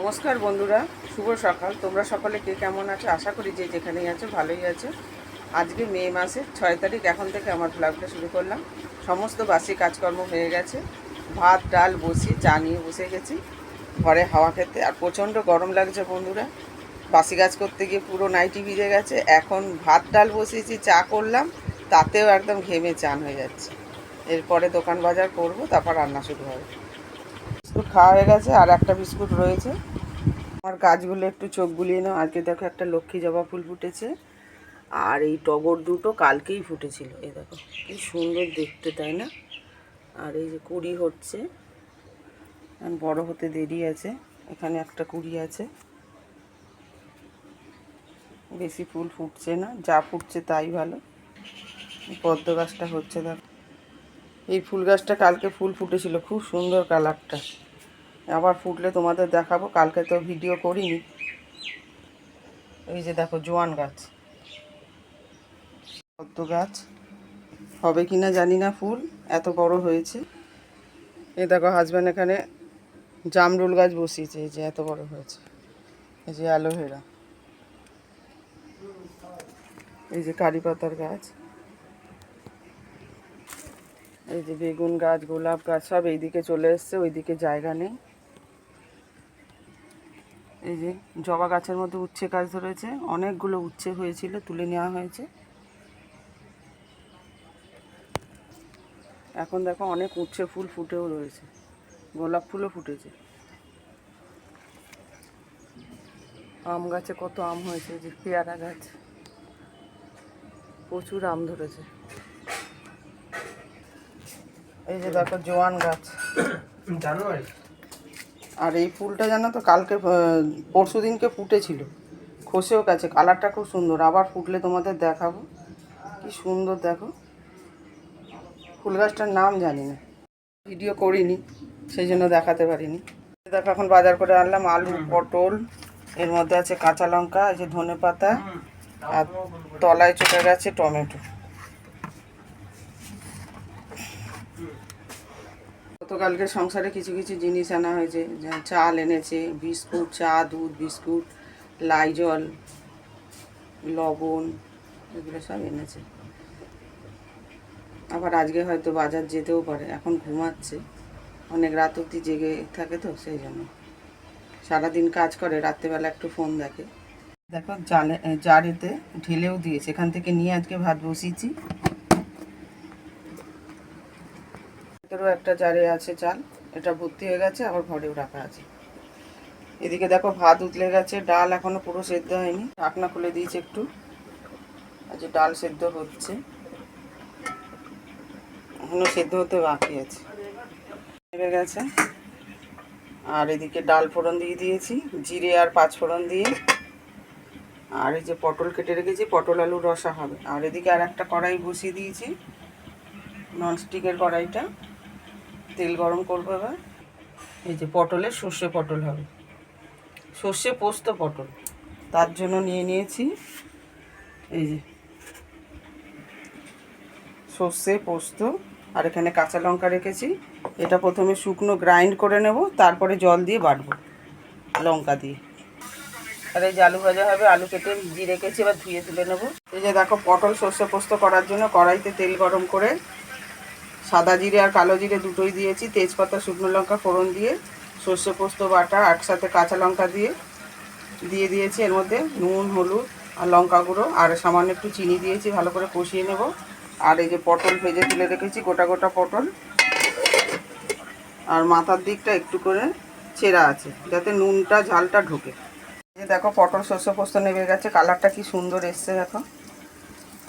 নমস্কার বন্ধুরা, শুভ সকাল। তোমরা সকলে কে কেমন আছো? আশা করি যে যেখানেই আছো ভালোই আছো। আজকে মে মাসের 6 তারিখ। এখন থেকে আমার ব্লগটা শুরু করলাম। সমস্ত বাসি কাজকর্ম হয়ে গেছে। ভাত ডাল বসিয়ে চা নিয়ে বসে গেছি ঘরে হাওয়া খেতে। আর প্রচণ্ড গরম লাগছে বন্ধুরা। বাসি কাজ করতে গিয়ে পুরো নাইটি ভিজে গেছে। এখন ভাত ডাল বসিয়েছি, চা করলাম, তাতেও একদম ঘেমে চান হয়ে যাচ্ছে। এরপরে দোকান বাজার করব, তারপর রান্না শুরু হবে। বিস্কুট খাওয়া হয়ে গেছে, আর একটা বিস্কুট রয়েছে। আমার গাছগুলো একটু চোখ বুলিয়ে নাও। আজকে দেখো একটা লক্ষ্মী জবা ফুল ফুটেছে, আর এই টগর দুটো কালকেই ফুটেছিল। এই দেখো কি সুন্দর দেখতে, তাই না? আর এই যে কুড়ি হচ্ছে, বড় হতে দেরি আছে। এখানে একটা কুড়ি আছে, বেশি ফুল ফুটছে না, যা ফুটছে তাই ভালো। পদ্ম গাছটা হচ্ছে দেখো। এই ফুল গাছটা কালকে ফুল ফুটেছিল, খুব সুন্দর কালারটা। আবার ফুটলে তোমাদের দেখাবো। কালকে তো ভিডিও করিনি। এই যে দেখো জোয়ান গাছ, পদ্ম গাছ হবে কিনা জানি না, ফুল এত বড় হয়েছে। এই দেখো হাজব্যান্ড এখানে জামরুল গাছ বসিয়েছে, এই যে এত বড় হয়েছে। এই যে অ্যালোভেরা, এই যে কারি পাতার গাছ, এই যে বেগুন গাছ, গোলাপ গাছ সব এইদিকে চলে এসছে, ওইদিকে জায়গা নেই। এই যে জবা গাছের মধ্যে উচ্ছে গাছ ধরেছে, অনেকগুলো উচ্ছে হয়েছিল, তুলে নেওয়া হয়েছে। এখন দেখো অনেক উচ্ছে ফুল ফুটেও রয়েছে, গোলাপ ফুলও ফুটেছে। আম গাছে কত আম হয়েছে, যে পেয়ারা গাছ, প্রচুর আম ধরেছে। এই যে দেখো জোয়ান গাছ, জানুয়ারি। আর এই ফুলটা জানো তো কালকে পরশু দিনকে ফুটেছিল, খসেও গেছে। কালারটা খুব সুন্দর, আবার ফুটলে তোমাদের দেখাবো। কি সুন্দর দেখো। ফুল গাছটার নাম জানি না, ভিডিও করিনি, সেই জন্য দেখাতে পারিনি। দেখো এখন বাজার করে আনলাম আলু, পটল, এর মধ্যে আছে কাঁচা লঙ্কা, এই যে ধনে পাতা, আর তলায় চলে গেছে টমেটো। গতকালকে সংসারে কিছু কিছু জিনিস আনা হয়েছে। চাল এনেছে, বিস্কুট, চা, দুধ, বিস্কুট, লাইজল, লবণ, এগুলো সব এনেছে। আবার আজকে হয়তো বাজার যেতেও পারে, এখন ঘুমাচ্ছে, অনেক রাত অবধি জেগে থাকে তো সেই জন্য। সারাদিন কাজ করে, রাত্রেবেলা একটু ফোন দেখে। দেখো জারেতে ঢেলেও দিয়েছে, এখান থেকে নিয়ে আজকে ভাত বসিয়েছি। ভেতরেও একটা জারে আছে চাল, এটা ভর্তি হয়ে গেছে, আবার ঘরেও রাখা আছে। এদিকে দেখো ভাত উতলে গেছে, ডাল এখনো পুরো সেদ্ধ হয়নি, ঢাকনা খুলে দিয়েছে একটু। আজ ডাল সেদ্ধ হচ্ছে, এখনো সেদ্ধ হতে বাকি আছে, নেমে গেছে। আর এদিকে ডাল ফোড়ন দিয়ে দিয়েছি, জিরে আর পাঁচ ফোড়ন দিয়ে। আর এই যে পটল কেটে রেখেছি, পটল আলু রসা হবে। আর এদিকে আর একটা কড়াই বসিয়ে দিয়েছি, ননস্টিকের কড়াইটা, তেল গরম করবো এবার। এই যে পটলের সর্ষে পটল হবে, সর্ষে পোস্ত পটল, তার জন্য নিয়ে নিয়েছি এই যে সর্ষে পোস্ত। আর এখানে কাঁচা লঙ্কা রেখেছি, এটা প্রথমে শুকনো গ্রাইন্ড করে নেব, তারপরে জল দিয়ে বাটবো লঙ্কা দিয়ে। আর এই যে আলু ভাজা হবে, আলু কেটে ভিজিয়ে রেখেছি, এবার ধুয়ে তুলে নেবো। এই যে দেখো পটল সর্ষে পোস্ত করার জন্য কড়াইতে তেল গরম করে সাদা জিরে আর কালো জিরে দুটোই দিয়েছি, তেজপাতা শুকনো লঙ্কা ফোড়ন দিয়ে সর্ষে পোস্ত বাটা একসাথে কাঁচা লঙ্কা দিয়ে দিয়েছি। এর মধ্যে নুন, হলুদ আর লঙ্কা গুঁড়ো আর সামান্য একটু চিনি দিয়েছি, ভালো করে কষিয়ে নেব। আর এই যে পটল ভেজে তুলে রেখেছি, গোটা গোটা পটল, আর মাথার দিকটা একটু করে ছেঁড়া আছে, যাতে নুনটা ঝালটা ঢোকে। এই যে দেখো পটল সর্ষে পোস্ত নেমে গেছে, কালারটা কি সুন্দর এসছে দেখো।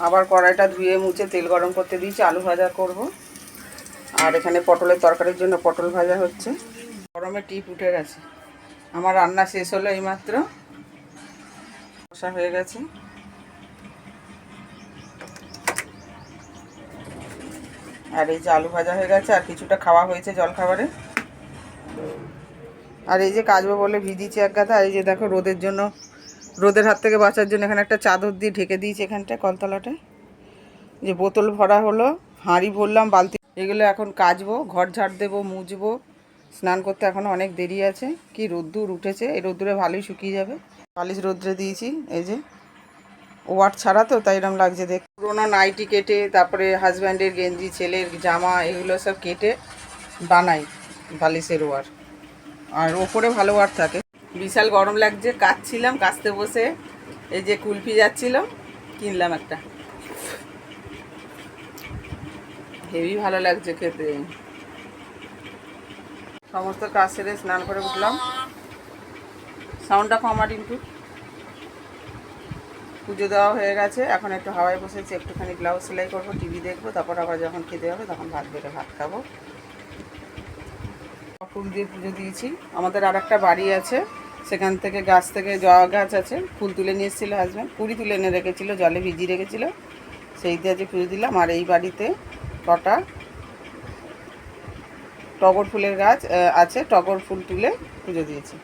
আবার কড়াইটা ধুয়ে মুছে তেল গরম করতে দিয়েছি, আলু ভাজা করব। আর এখানে পটলের তরকারির জন্য পটল ভাজা হচ্ছে। গরমে টিপ উঠে গেছে। আমার রান্না শেষ হলো এইমাত্র, কষা হয়ে গেছে। আর এই যে আলু ভাজা হয়ে গেছে, আর কিছুটা খাওয়া হয়েছে জলখাবারে। আর এই যে কাচবো বলে ভিজিয়েছি এক গাদা। এই যে দেখো রোদের জন্য, রোদের হাত থেকে বাঁচার জন্য এখানে একটা চাদর দিয়ে ঢেকে দিয়েছি এখানটায় কলতলাটায়। যে বোতল ভরা হলো, হাঁড়ি ভরলাম, বালতি, এগুলো এখন কাচবো, ঘর ঝাড় দেবো, মুছবো, স্নান করতে এখনও অনেক দেরি আছে। কি রোদ্দুর উঠেছে, এই রোদ্দুরে ভালোই শুকিয়ে যাবে। বালিশ রোদ্রে দিয়েছি, এই যে ওয়াট ছাড়া তো তাই এরকম লাগছে দেখ। পুরোনো নাইটি কেটে, তারপরে হাজব্যান্ডের গেঞ্জি, ছেলের জামা, এগুলো সব কেটে বানাই বালিশের ওয়ার। আর ওপরে ভালো ওয়ার থাকে। বিশাল গরম লাগছে, কাচছিলাম, কাচতে বসে এই যে কুলফি যাচ্ছিল, কিনলাম একটা, হেভি ভালো লাগছে খেতে। সমস্ত কাজ সেরে স্নান করে উঠলাম। সাউন্ডটা কমার কিন্তু পুজো দেওয়া হয়ে গেছে। এখন একটু হাওয়ায় বসেছি, একটুখানি ব্লাউজ সেলাই করবো, টিভি দেখবো, তারপর আবার যখন খেতে হবে তখন ভাত বেড়ে ভাত খাবো। ফুল দিয়ে পুজো দিয়েছি। আমাদের আর একটা বাড়ি আছে, সেখান থেকে গাছ থেকে জবা গাছ আছে, ফুল তুলে নিয়ে এসেছিলো হাজব্যান্ড, কুড়ি তুলে এনে রেখেছিলো, জলে ভিজিয়ে রেখেছিলো, সেই দিয়ে আজকে পুজো দিলাম। আর এই বাড়িতে কটা টগর ফুলের গাছ আছে, টগর ফুল তুলে পুজো দিয়েছি।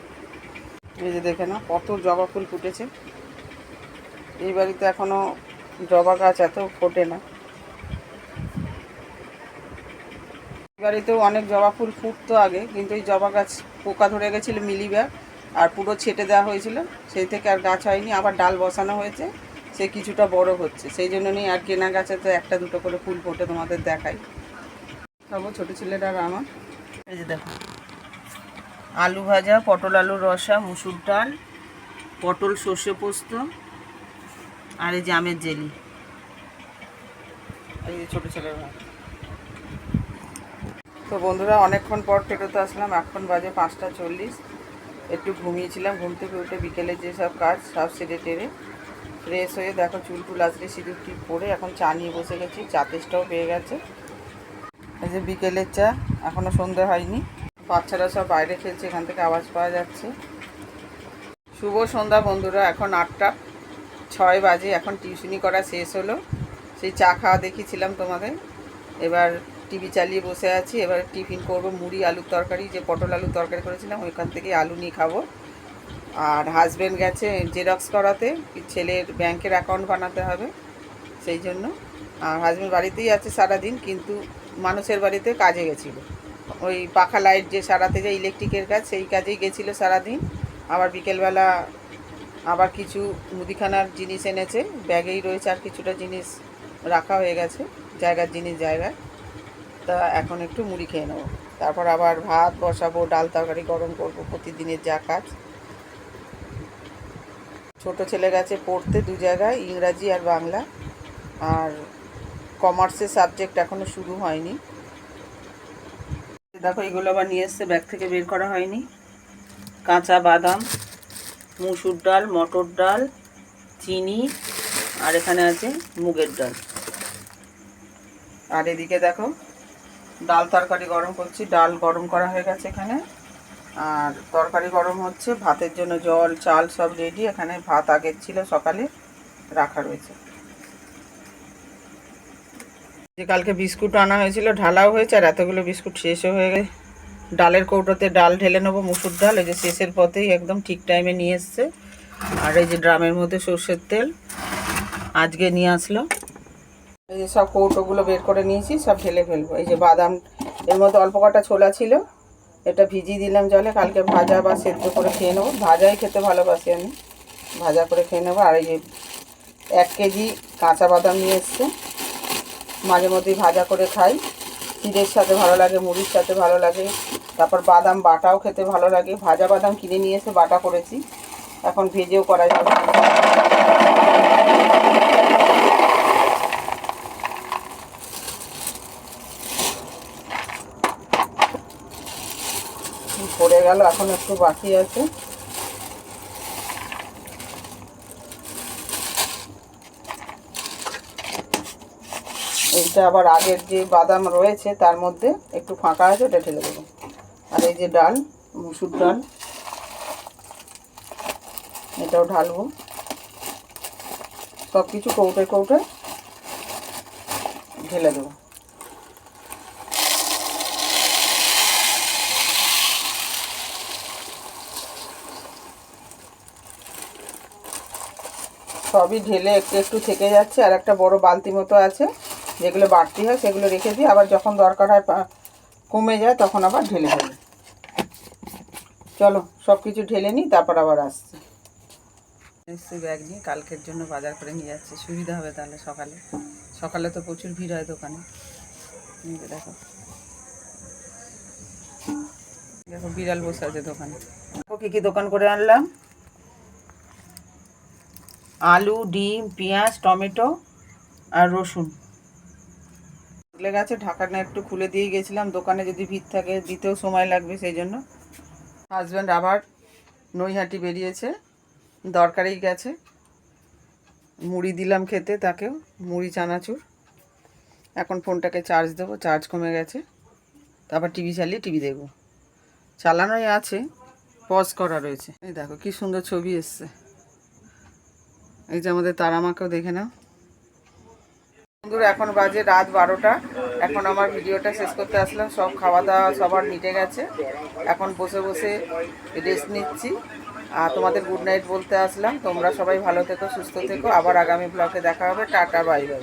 এই যে দেখে না কত জবা ফুল ফুটেছে। এই বাড়িতে এখনও জবা গাছ এত ফোটে না। এই বাড়িতেও অনেক জবা ফুল ফুটতো আগে, কিন্তু এই জবা গাছ পোকা ধরে গেছিলো মিলিবাগ, আর পুরো ছেটে দেওয়া হয়েছিল, সেই থেকে আর গাছ হয়নি। আবার ডাল বসানো হয়েছে, সে কিছুটা বড় হচ্ছে, সেই জন্য নিয়ে আর কেনা গাছে তো একটা দুটো করে ফুল ফোটে, তোমাদের দেখাই। খাবো ছোটো ছেলেটা আর আমার। এই যে দেখো, আলু ভাজা, পটল আলুর রসা, মুসুর ডাল, পটল সর্ষে পোস্ত, আর এই জামের জেলি। এই যে ছোটো ছেলের ভাত। তো বন্ধুরা, অনেকক্ষণ পর ফেরত আসলাম, এখন বাজে 5টা 40। একটু ঘুমিয়েছিলাম, ঘুম থেকে উঠে বিকেলে যেসব কাজ সব সেরে টেরে ফ্রেশ হয়ে দেখো চুল টুল আজকে সিঁদুর টিপ পরে এখন চা নিয়ে বসে গেছি। চা তেষ্টাও পেয়ে গেছে। এই যে বিকেলের চা, এখনও সন্ধে হয়নি। বাচ্চারা সব বাইরে খেলছে, এখান থেকে আওয়াজ পাওয়া যাচ্ছে। শুভ সন্ধ্যা বন্ধুরা, এখন 8টা 6 বাজে। এখন টিউশনি করা শেষ হলো, সেই চা খাওয়া দেখিয়েছিলাম তোমাদের। এবার টিভি চালিয়ে বসে আছি। এবার টিফিন করব, মুড়ি আলুর তরকারি, যে পটল আলুর তরকারি করেছিলাম ওইখান থেকে আলু নিয়ে খাবো। আর হাজব্যান্ড গেছে জেরক্স করাতে, ছেলের ব্যাংকের অ্যাকাউন্ট বানাতে হবে, সেই জন্য। আর হাজব্যান্ড বাড়িতেই আছে সারাদিন, কিন্তু মানুষের বাড়িতে কাজে গেছিলো, ওই পাখা লাইট যে সারাতে যায় ইলেকট্রিকের কাজ, সেই কাজেই গেছিলো সারাদিন। আবার বিকেলবেলা আবার কিছু মুদিখানার জিনিস এনেছে, ব্যাগেই রয়েছে, আর কিছুটা জিনিস রাখা হয়ে গেছে জায়গার জিনিস জায়গায়। তা এখন একটু মুড়ি খেয়ে নেবো, তারপর আবার ভাত বসাবো, ডাল তরকারি গরম করবো, প্রতিদিনের যা কাজ। ছোট ছেলে গেছে পড়তে 2 জায়গায়, ইংরাজি আর বাংলা। আর কমার্সের সাবজেক্ট এখনও শুরু হয়নি। দেখো এগুলো আবার নিয়ে এসছে, ব্যাগ থেকে বের করা হয়নি। কাঁচা বাদাম, মুসুর ডাল, মটর ডাল, চিনি, আর এখানে আছে মুগের ডাল। আর এদিকে দেখো ডাল তরকারি গরম করছি, ডাল গরম করা হয়ে গেছে এখানে, আর তরকারি গরম হচ্ছে। ভাতের জন্য জল চাল সব রেডি, এখানে ভাত আগের ছিল সকালে রাখা রয়েছে। যে কালকে বিস্কুট আনা হয়েছিল ঢালাও হয়েছে, আর এতগুলো বিস্কুট শেষও হয়ে গেছে। ডালের কৌটোতে ডাল ঢেলে নেবো, মুসুর ডাল, এই যে শেষের পথেই একদম ঠিক টাইমে নিয়ে এসছে। আর এই যে ড্রামের মধ্যে সর্ষের তেল আজকে নিয়ে আসলো। এই যে সব কৌটোগুলো বের করে নিয়েছি, সব ঢেলে ফেলবো। এই যে বাদাম, এর মধ্যে অল্প কটা ছোলা ছিল, এটা ভিজিয়ে দিলাম জলে, কালকে ভাজা বা সেদ্ধ করে খেয়ে নেবো। ভাজাই খেতে ভালোবাসি আমি, ভাজা করে খেয়ে নেবো। আর এই যে 1 কেজি কাঁচা বাদাম নিয়ে এসছে, মাঝে মধ্যেই ভাজা করে খাই, ক্ষীরের সাথে ভালো লাগে, মুড়ির সাথে ভালো লাগে। তারপর বাদাম বাটাও খেতে ভালো লাগে। ভাজা বাদাম কিনে নিয়ে এসে বাটা করেছি, এখন ভেজেও করা যাবে। পড়ে গেল, এখন একটু বাকি আছে। এইটা আবার আগের যে বাদাম রয়েছে তার মধ্যে একটু ফাঁকা আছে, ওটা ঢেলে দেবো। আর এই যে ডাল, মুসুর ডাল, এটাও ঢালবো। সব কিছু কৌটোয় কৌটোয় ঢেলে দেবো। সবই ঢেলে একটু একটু থেকে যাচ্ছে। আর একটা বড় বালতি মতো আছে, যেগুলো বাড়তি হয় সেগুলো রেখে দিই, আবার যখন দরকার হয় কমে যায় তখন আবার ঢেলে ফেলি। চলো সব কিছু ঢেলে নিই, তারপর আবার আসছি। এসছি ব্যাগ নিয়ে, কালকের জন্য বাজার করে নিয়ে যাচ্ছি, সুবিধা হবে তাহলে। সকালে সকালে তো প্রচুর ভিড় হয় দোকানে। দেখো দেখো বিড়াল বসে আছে দোকানে। দেখো কী কী দোকান করে আনলাম। আলু, ডিম, পেঁয়াজ, টমেটো আর রসুন। খুলে গেছে, ঢাকাটা একটু খুলে দিয়ে গেছিলাম, দোকানে যদি ভিড় থাকে দিতেও সময় লাগবে, সেই জন্য। হাজব্যান্ড আবার নৈহাটি বেরিয়েছে, দরকারেই গেছে। মুড়ি দিলাম খেতে তাকেও, মুড়ি চানাচুর। এখন ফোনটাকে চার্জ দেবো, চার্জ কমে গেছে। তারপর টিভি চালিয়ে টিভি দেখবো। চালানোই আছে, পজ করা রয়েছে। এই দেখো কি সুন্দর ছবি এসছে। এই যে আমাদের তারামাকেও দেখে নাও। বন্ধুরা এখন বাজে রাত 12টা। এখন আমার ভিডিওটা শেষ করতে আসলাম, সব খাওয়া দাওয়া সবার মিটে গেছে। এখন বসে বসে রেস্ট নিচ্ছি আর তোমাদের গুড নাইট বলতে আসলাম। তোমরা সবাই ভালো থেকো, সুস্থ থেকো। আবার আগামী ব্লগে দেখা হবে। Tata, bye bye.